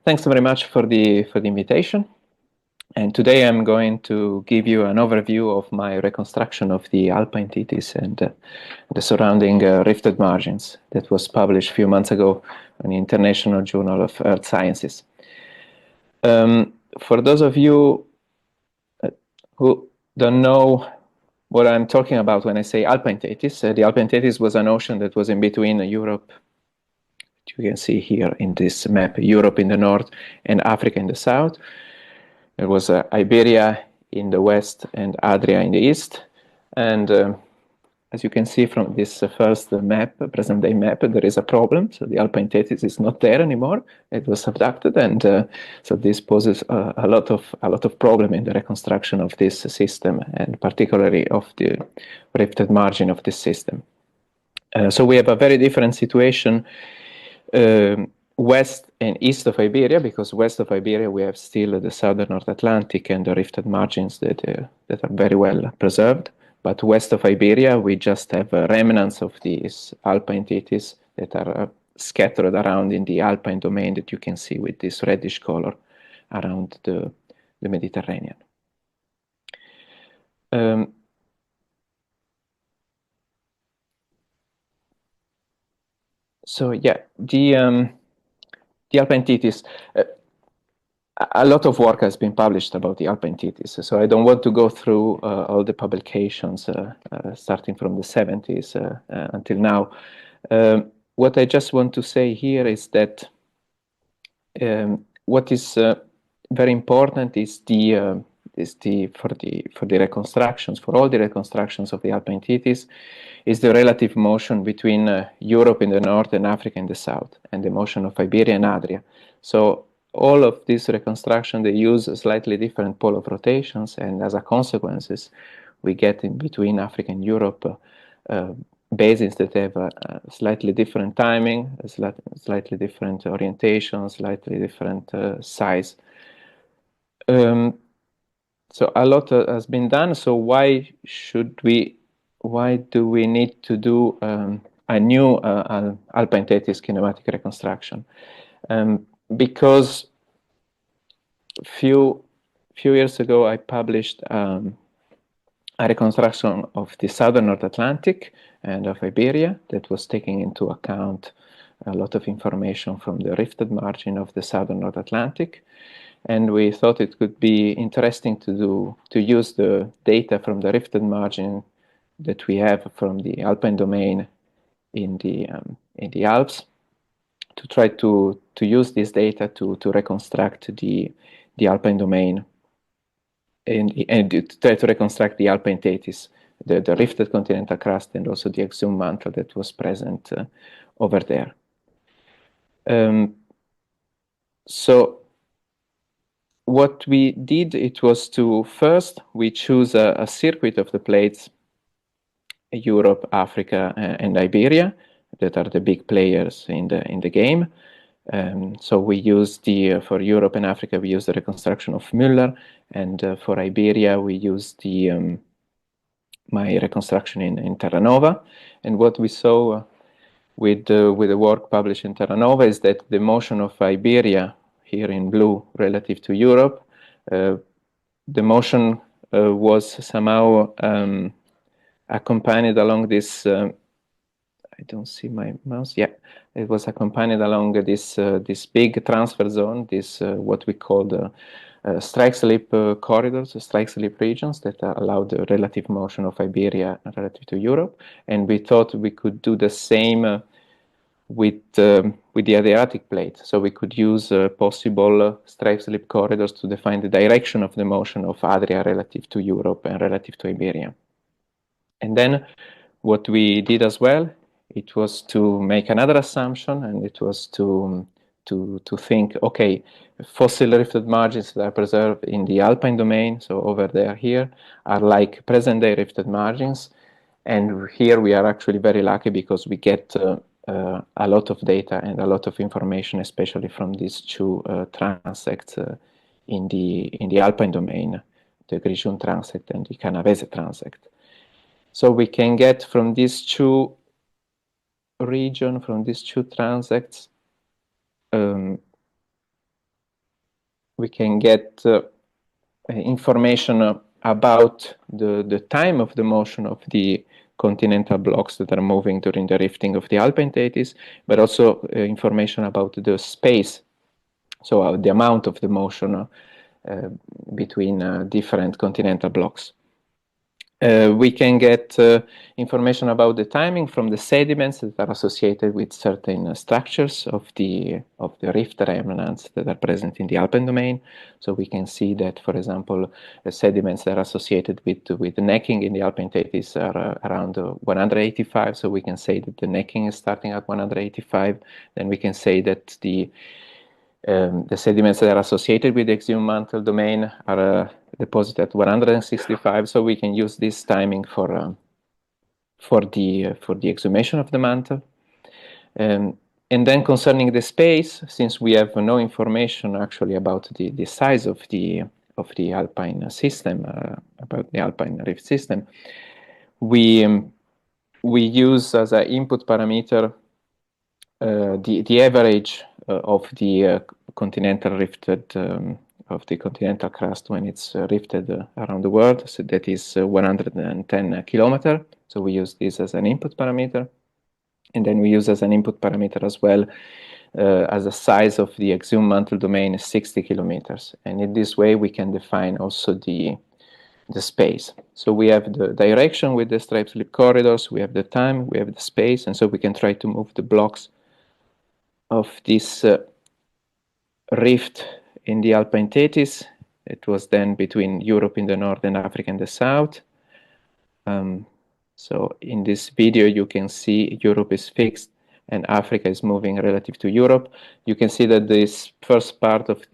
Thanks very much for the invitation. And today I'm going to give you an overview of my reconstruction of the Alpine Tethys and the surrounding rifted margins that was published a few months ago in the International Journal of Earth Sciences. For those of you who don't know what I'm talking about when I say Alpine Tethys, the Alpine Tethys was an ocean that was in between Europe, you can see here in this map, Europe in the north and Africa in the south. There was Iberia in the west and Adria in the east. And as you can see from this first map, present-day map, there is a problem. So the Alpine Tethys is not there anymore. It was abducted, and so this poses a lot of problem in the reconstruction of this system, and particularly of the rifted margin of this system. So we have a very different situation west and east of Iberia, because west of Iberia we have still the southern North Atlantic and the rifted margins that are very well preserved. But west of Iberia we just have remnants of these Alpine Tethys that are scattered around in the Alpine domain that you can see with this reddish color around the Mediterranean. So yeah, the Alpine Tethys, a lot of work has been published about the Alpine Tethys, so I don't want to go through all the publications starting from the 70s until now. What I just want to say here is that what is very important is for the reconstructions, for all the reconstructions of the Alpine Tethys, is the relative motion between Europe in the north and Africa in the south, and the motion of Iberia and Adria. So all of this reconstruction, they use slightly different pole of rotations, and as a consequence, we get in between Africa and Europe basins that have a slightly different timing, slightly different orientation, slightly different size. So a lot has been done. So why do we need to do a new Alpine Tethys kinematic reconstruction? Because few years ago I published a reconstruction of the southern North Atlantic and of Iberia that was taking into account a lot of information from the rifted margin of the southern North Atlantic. And we thought it could be interesting to use the data from the rifted margin that we have from the Alpine domain in the Alps, to try to use this data to reconstruct the Alpine domain and to try to reconstruct the Alpine Tethys, the rifted continental crust, and also the exhumed mantle that was present over there. So what we did, it was to first we choose a circuit of the plates Europe, Africa, and Iberia that are the big players in the game. So we use for Europe and Africa we use the reconstruction of Müller, and for Iberia we use my reconstruction in Terranova. And what we saw with the work published in Terranova is that the motion of Iberia here in blue relative to Europe, the motion was somehow accompanied along this, I don't see my mouse, yeah, it was accompanied along this big transfer zone, this what we call the strike slip corridors, strike slip regions that allow the relative motion of Iberia relative to Europe. And we thought we could do the same with the Adriatic plate. So we could use possible strike slip corridors to define the direction of the motion of Adria relative to Europe and relative to Iberia. And then what we did as well, it was to make another assumption, and it was to think, okay, fossil rifted margins that are preserved in the Alpine domain, so over there here, are like present-day rifted margins. And here we are actually very lucky because we get a lot of data and a lot of information, especially from these two transects in the Alpine domain, the Grigion transect and the Canavese transect. So we can get from these two regions, from these two transects, we can get information about the time of the motion of the continental blocks that are moving during the rifting of the Alpine Tethys, but also information about the space, so the amount of the motion between different continental blocks. We can get information about the timing from the sediments that are associated with certain structures of the rift remnants that are present in the Alpine domain. So we can see that, for example, sediments that are associated with necking in the Alpine Tethys are around 185. So we can say that the necking is starting at 185. Then we can say that the sediments that are associated with the exhumed mantle domain are deposited at 165, so we can use this timing for the exhumation of the mantle. And then concerning the space, since we have no information actually about the size of the Alpine system, about the Alpine rift system, we use as an input parameter the average of the continental rifted of the continental crust when it's rifted around the world. So that is 110 kilometers. So we use this as an input parameter, and then we use as an input parameter as well as a size of the exhumed mantle domain 60 kilometers. And in this way we can define also the space. So we have the direction with the stripe slip corridors, we have the time, we have the space, and so we can try to move the blocks of this rift in the Alpine Tethys. It was then between Europe in the north and Africa in the south. So in this video you can see Europe is fixed and Africa is moving relative to Europe. You can see that this first part of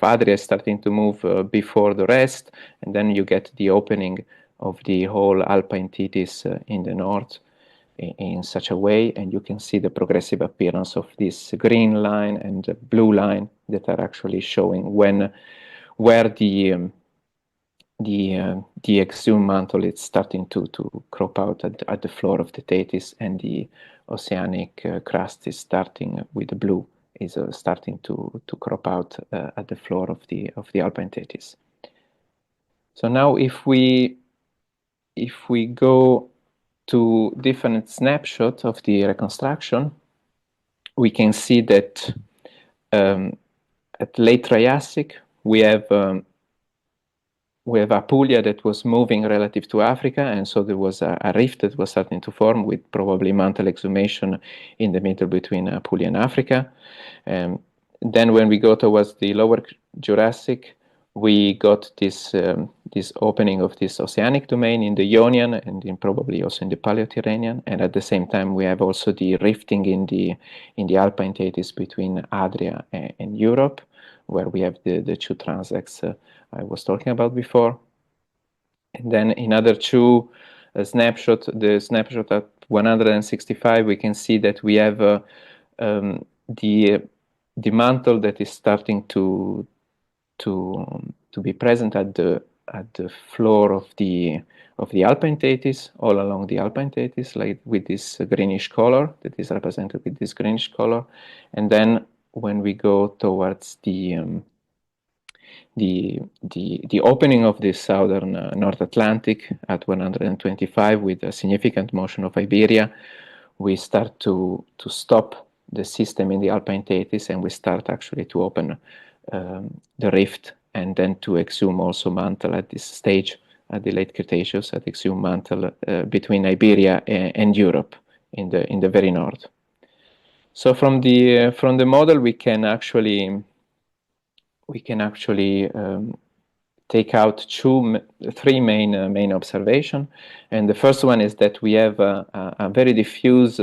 Adria is starting to move before the rest, and then you get the opening of the whole Alpine Tethys in the north in such a way, and you can see the progressive appearance of this green line and the blue line that are actually showing where the exhumed mantle is starting to crop out at the floor of the Tethys, and the oceanic crust is starting with the blue, is starting to crop out at the floor of the Alpine Tethys. So now if we go to different snapshots of the reconstruction, we can see that at late Triassic we have Apulia that was moving relative to Africa, and so there was a rift that was starting to form with probably mantle exhumation in the middle between Apulia and Africa. Then when we go towards the lower Jurassic, we got this opening of this oceanic domain in the Ionian and probably also in the Paleotirrhenian, and at the same time we have also the rifting in the Alpine Tethys between Adria and Europe, where we have the two transects I was talking about before. And then in other two snapshots, the snapshot at 165, we can see that we have the mantle that is starting to be present at the floor of the Alpine Tethys, all along the Alpine Tethys, like with this greenish color that is represented with this greenish color. And then when we go towards the opening of the southern North Atlantic at 125 with a significant motion of Iberia, we start to stop the system in the Alpine Tethys, and we start actually to open the rift and then to exhume also mantle at this stage at the late Cretaceous, at exhume mantle between Iberia and Europe in the very north. So from the model we can actually take out three main observations, and the first one is that we have a very diffuse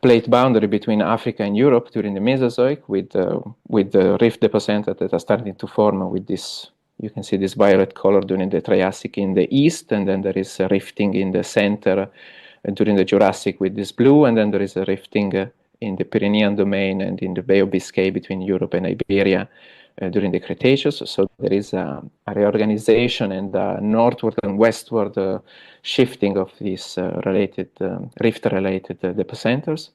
plate boundary between Africa and Europe during the Mesozoic, with the rift deposenta that are starting to form with this. You can see this violet color during the Triassic in the east, and then there is a rifting in the center during the Jurassic with this blue, and then there is a rifting in the Pyrenean domain and in the Bay of Biscay between Europe and Iberia during the Cretaceous. So there is a reorganization and a northward and westward shifting of these rift-related deposenters.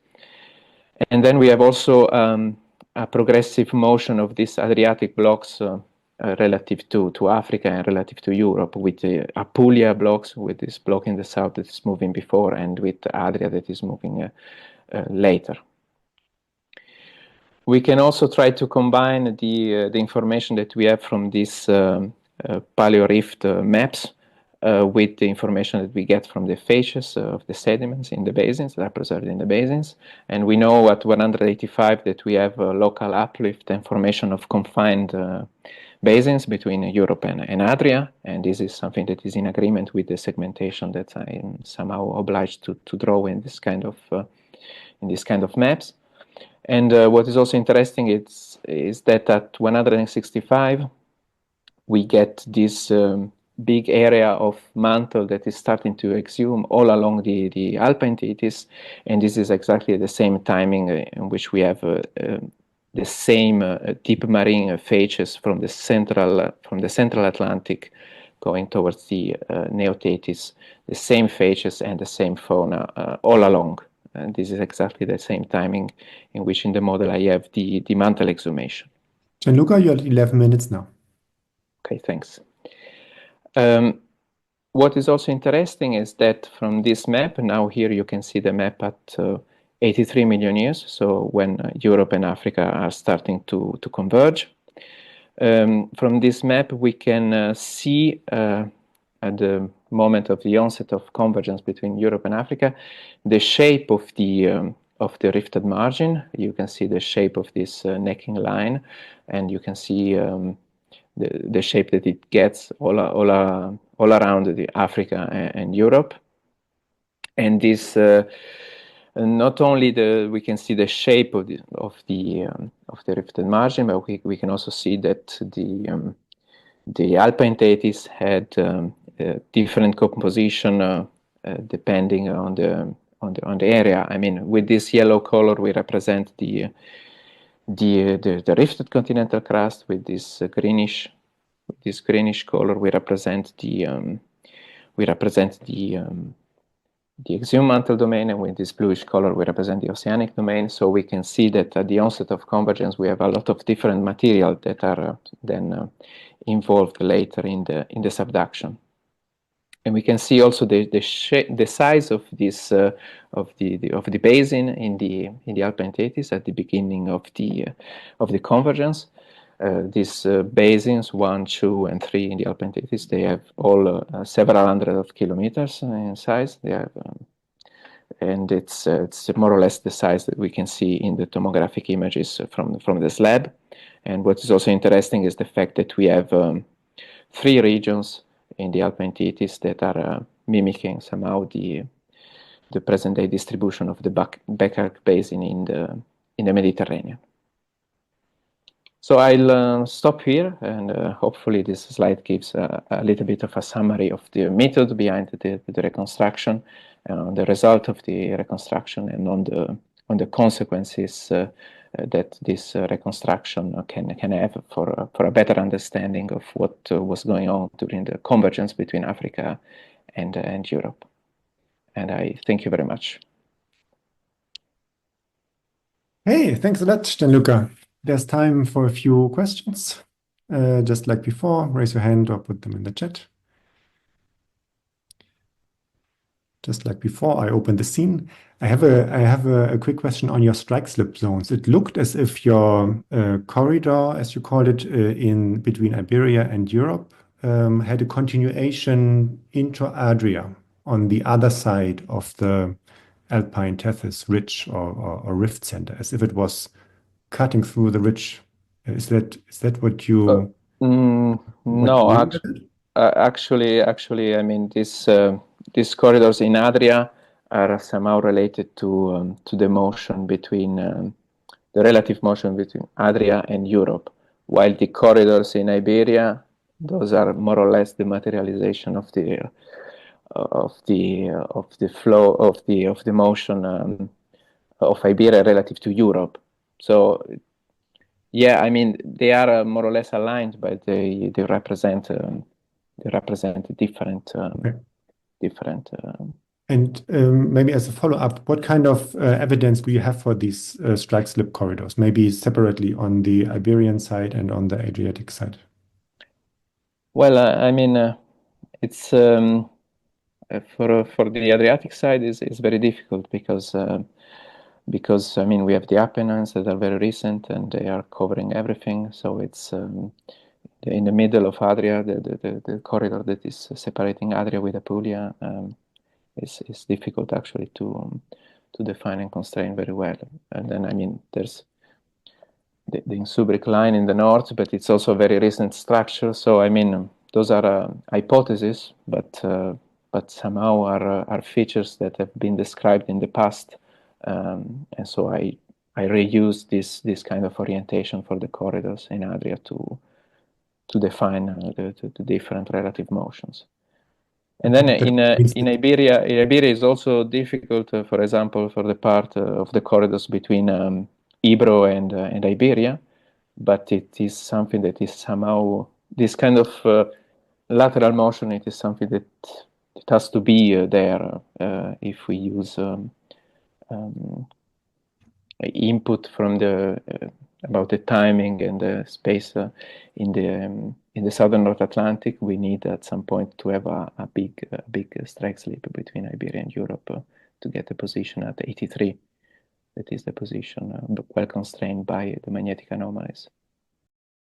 And then we have also progressive motion of these Adriatic blocks relative to Africa and relative to Europe, with the Apulia blocks, with this block in the south that is moving before, and with Adria that is moving later. We can also try to combine the information that we have from these paleorift maps with the information that we get from the facies of the sediments in the basins that are preserved in the basins. And we know at 185 that we have local uplift and formation of confined basins between Europe and Adria, and this is something that is in agreement with the segmentation that I am somehow obliged to draw in this kind of maps. And what is also interesting is that at 165 we get this big area of mantle that is starting to exhume all along the Alpine Tethys, and this is exactly the same timing in which we have the same deep marine facies from the central Atlantic going towards the Neo-Tethys, the same facies and the same fauna all along. And this is exactly the same timing in which in the model I have the mantle exhumation. Gianluca, you're at 11 minutes now. Okay, thanks. What is also interesting is that from this map, now here you can see the map at 83 million years, so when Europe and Africa are starting to converge. From this map, we can see at the moment of the onset of convergence between Europe and Africa, the shape of the rifted margin. You can see the shape of this necking line, and you can see the shape that it gets all around Africa and Europe. And this not only we can see the shape of the rifted margin, but we can also see that the Alpine Tethys had different composition depending on the area. I mean, with this yellow color, we represent the rifted continental crust. With this greenish color, we represent the exhumed mantle domain, and with this bluish color, we represent the oceanic domain. So we can see that at the onset of convergence, we have a lot of different material that are then involved later in the subduction. And we can see also the size of this of the basin in the Alpine Tethys at the beginning of the convergence. These basins 1, 2, and 3 in the Alpine Tethys, they have all several hundred of kilometers in size. They have, and it's more or less the size that we can see in the tomographic images from the slab. And what is also interesting is the fact that we have 3 regions in the Alpine Tethys that are mimicking somehow the present-day distribution of the Becker Basin in the Mediterranean. So I'll stop here, and hopefully this slide gives a little bit of a summary of the method behind the reconstruction, the result of the reconstruction, and on the consequences that this reconstruction can have for a better understanding of what was going on during the convergence between Africa and Europe. And I thank you very much. Hey, thanks a lot, Gianluca. There's time for a few questions. Just like before, raise your hand or put them in the chat. Just like before, I open the scene. I have a quick question on your strike slip zones. It looked as if your corridor, as you called it, in between Iberia and Europe, had a continuation into Adria on the other side of the Alpine Tethys ridge or rift center, as if it was cutting through the ridge. Is that what you? No, actually, I mean these corridors in Adria are somehow related to the motion between the relative motion between Adria and Europe, while the corridors in Iberia, those are more or less the materialization of the flow of the motion of Iberia relative to Europe. So yeah, I mean they are more or less aligned, but they represent different And maybe as a follow-up, what kind of evidence do you have for these strike slip corridors? Maybe separately on the Iberian side and on the Adriatic side. Well, I mean, it's for the Adriatic side is very difficult because I mean we have the Apennines that are very recent and they are covering everything. So it's in the middle of Adria, the corridor that is separating Adria with Apulia is difficult actually to define and constrain very well. And then I mean there's the Insubric line in the north, but it's also a very recent structure. So I mean those are hypotheses, but somehow are features that have been described in the past, and so I reuse this kind of orientation for the corridors in Adria to define the different relative motions. And then That means in that Iberia is also difficult, for example, for the part of the corridors between Ebro and Iberia, but it is something that is somehow this kind of lateral motion. It is something that it has to be there if we use input from the about the timing and the space in the southern North Atlantic. We need at some point to have a big strike slip between Iberia and Europe to get a position at 83. That is the position well constrained by the magnetic anomalies.